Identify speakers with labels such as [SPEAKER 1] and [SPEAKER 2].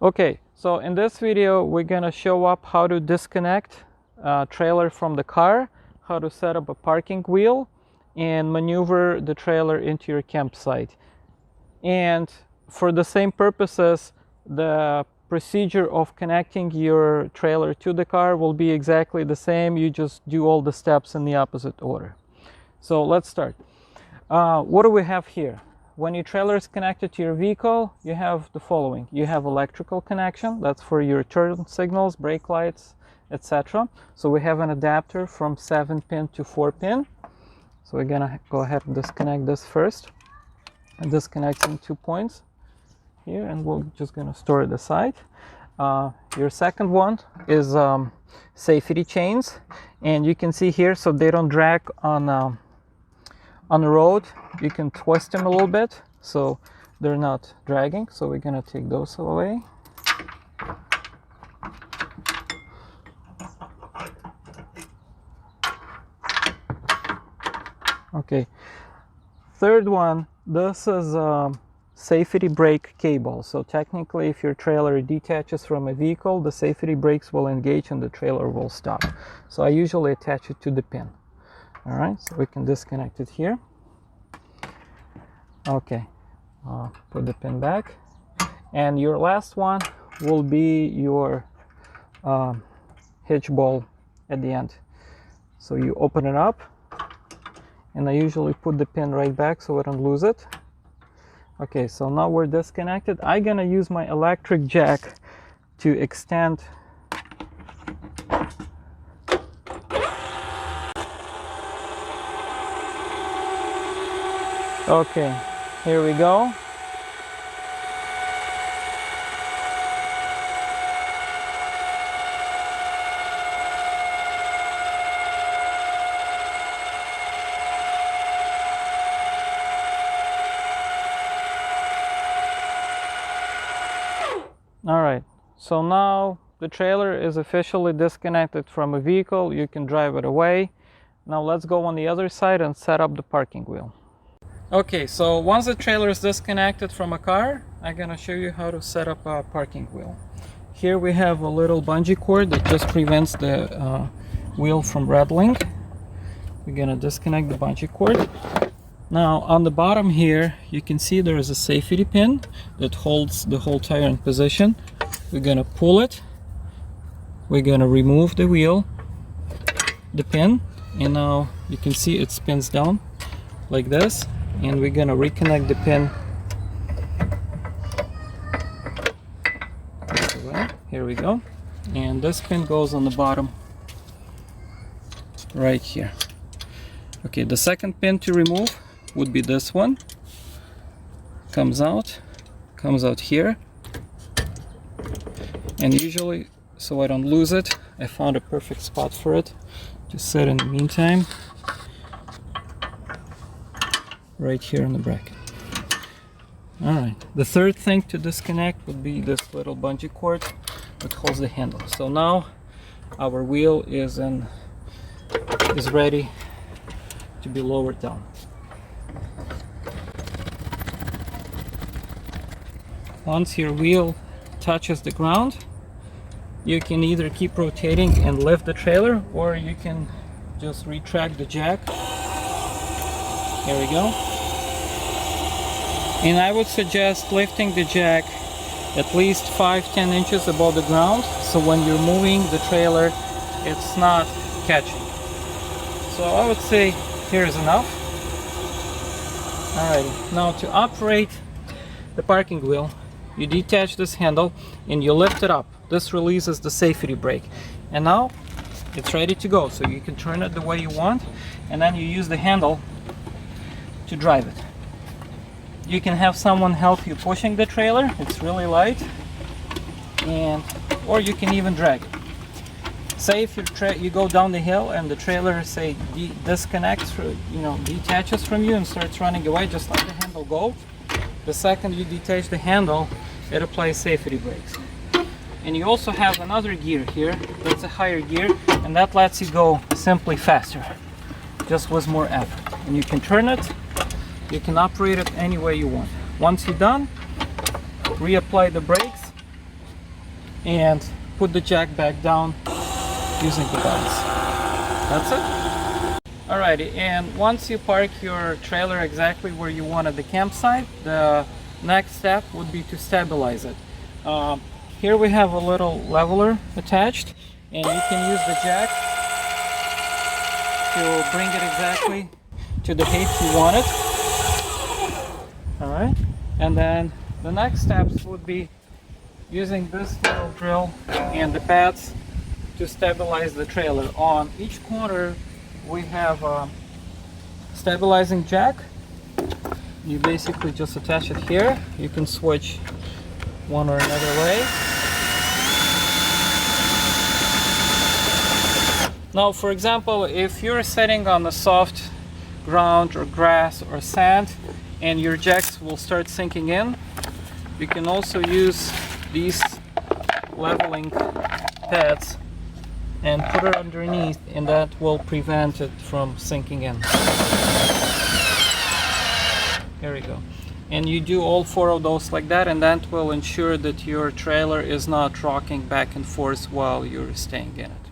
[SPEAKER 1] Okay, so in this video we're gonna show up how to disconnect a trailer from the car, how to set up a parking wheel, and maneuver the trailer into your campsite. And for the same purposes, the procedure of connecting your trailer to the car will be exactly the same. You just do all the steps in the opposite order. So let's start. What do we have here? When your trailer is connected to your vehicle, you have the following. You have electrical connection, that's for your turn signals, brake lights, etc. So we have an adapter from 7-pin to 4-pin. So we're gonna go ahead and disconnect this first. And disconnect in 2 points here, and we're just gonna store it aside. Your second one is safety chains, and you can see here, so they don't drag on the road, you can twist them a little bit so they're not dragging. So we're gonna take those away. Okay, third one, this is a safety brake cable. So technically, if your trailer detaches from a vehicle, the safety brakes will engage and the trailer will stop. So I usually attach it to the pin. All right, so we can disconnect it here. Okay, put the pin back. And your last one will be your hitch ball at the end. So you open it up, and I usually put the pin right back so I don't lose it. Okay, so now we're disconnected. I'm gonna use my electric jack to extend Okay, here we go. All right, so now the trailer is officially disconnected from a vehicle. You can drive it away. Now let's go on the other side and set up the parking wheel. Okay, so once the trailer is disconnected from a car, I'm gonna show you how to set up a parking wheel. Here we have a little bungee cord that just prevents the wheel from rattling. We're gonna disconnect the bungee cord. Now on the bottom here, you can see there is a safety pin that holds the whole tire in position. We're gonna pull it. We're gonna remove the wheel, the pin, and now you can see it spins down like this. And we're gonna reconnect the pin. Here we go. And this pin goes on the bottom right here. Okay, the second pin to remove would be this one. Comes out here. And usually, so I don't lose it, I found a perfect spot for it to sit in the meantime. Right here in the bracket. All right, the third thing to disconnect would be this little bungee cord that holds the handle. So now our wheel is ready to be lowered down. Once your wheel touches the ground, you can either keep rotating and lift the trailer, or you can just retract the jack. Here we go. And I would suggest lifting the jack at least 5-10 inches above the ground, so when you're moving the trailer, it's not catching. So I would say here is enough. Alright, now to operate the parking wheel, you detach this handle and you lift it up. This releases the safety brake. And now it's ready to go. So you can turn it the way you want, and then you use the handle to drive it. You can have someone help you pushing the trailer. It's really light, or you can even drag it. Say if you go down the hill and the trailer, say, disconnects, detaches from you and starts running away, just let the handle go. The second you detach the handle, it applies safety brakes. And you also have another gear here. That's a higher gear, and that lets you go simply faster, just with more effort. And you can turn it. You can operate it any way you want. Once you're done, reapply the brakes and put the jack back down using the buttons. That's it. Alrighty, and once you park your trailer exactly where you want at the campsite, the next step would be to stabilize it. Here we have a little leveler attached, and you can use the jack to bring it exactly to the height you want it. Alright, and then the next steps would be using this little drill and the pads to stabilize the trailer. On each corner we have a stabilizing jack. You basically just attach it here. You can switch one or another way. Now, for example, if you're sitting on the soft ground or grass or sand and your jacks will start sinking in, you can also use these leveling pads and put it underneath, and that will prevent it from sinking in. Here we go. And you do all 4 of those like that, and that will ensure that your trailer is not rocking back and forth while you're staying in it.